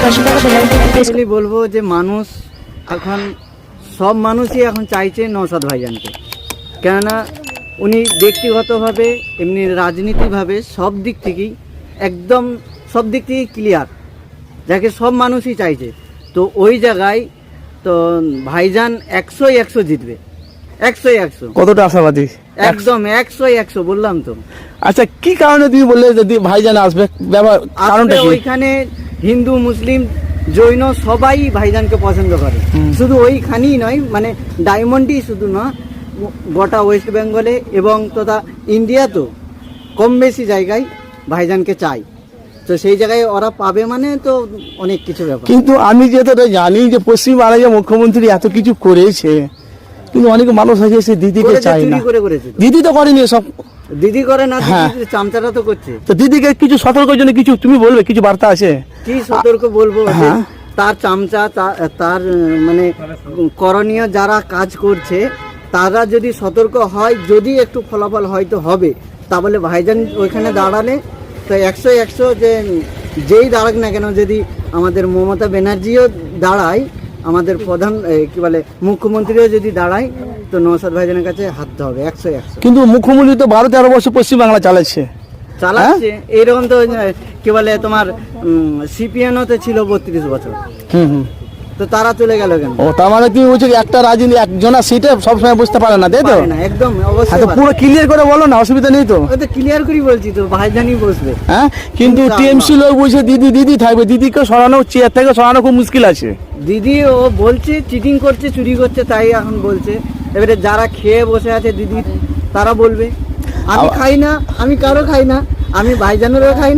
আসলে বলবো যে মানুষ এখন সব মানুষই এখন চাইছে নওশাদ ভাইজানকে, কেননা উনি ব্যক্তিগতভাবে এমনি রাজনীতিভাবে সব দিক থেকেই একদম সব দিক থেকেই ক্লিয়ার, যাকে সব মানুষই চাইছে। তো ওই জায়গায় তো ভাইজান 100-100 জিতবে, 100-100। কতটা আশাবাদী? একদম 100-100 বললাম তো। আচ্ছা, কি কারণে তুমি বললে যদি ভাইজান আসবে? কারণটা কি? ওইখানে হিন্দু, মুসলিম, জৈন সবাই ভাইজানকে পছন্দ করে। শুধু ওইখানেই নয়, মানে ডায়মন্ডই শুধু না, গোটা ওয়েস্ট বেঙ্গলে এবং তথা ইন্ডিয়া তো কম বেশি জায়গায় ভাইজানকে চাই। তো সেই জায়গায় ওরা পাবে মানে তো অনেক কিছু ব্যাপার। কিন্তু আমি যেটা জানি যে পশ্চিমবাংলায় যে মুখ্যমন্ত্রী এত কিছু করেছে, কিন্তু অনেক মানুষ আছে সে দিদিকে চায় না। দিদি তো করেনি সব, দিদি করে না, চামচাটা তো করছে। তো দিদিকে কিছু সতর্কের জন্য কিছু তুমি বলবে, কিছু বার্তা আছে? কি সতর্ক বলবো? তার চামচা, তার মানে করণীয় যারা কাজ করছে তারা যদি সতর্ক হয়, যদি একটু ফলাফল হয়তো হবে, তাহলে ভাইজান ওইখানে দাঁড়ালে তো 100-100 যে যেই দাঁড়াক না কেন, যদি আমাদের মমতা ব্যানার্জিও দাঁড়ায়, আমাদের প্রধান কি বলে মুখ্যমন্ত্রীও যদি দাঁড়ায়, তো নওশাদ ভাইজানের কাছে হাঁটতে হবে 100-100। কিন্তু মুখ্যমন্ত্রী তো 12-13 বছর পশ্চিমবাংলা চালাচ্ছে। এইরকম তো কি বলে তোমার সিপিএনও তো ছিল 32 বছর। তো তারা চলে গেল কেন? ও, তার মানে তুমি বলছো একটা রাজনীতি একজনের সিটে সবসময় বুঝতে পারে না, তাই তো? না, একদম অবশ্যই। পুরো ক্লিয়ার করে বলো না, অসুবিধা নেই তো? ওটা ক্লিয়ার করেই বলছি তো, ভাইজানই বসবে। হ্যাঁ, কিন্তু টিএমসি লোক বলছে দিদি থাকবে, দিদিকে সরানো, চেয়ার থেকে সরানো খুব মুশকিল আছে। দিদি ও বলছে চিটিং করছে, চুরি করছে, তাই এখন বলছে। এবারে যারা খেয়ে বসে আছে দিদি, তারা বলবে। আমি খাই না, আমি কারো খাই না, আমি ভাইজানেরও খাই না।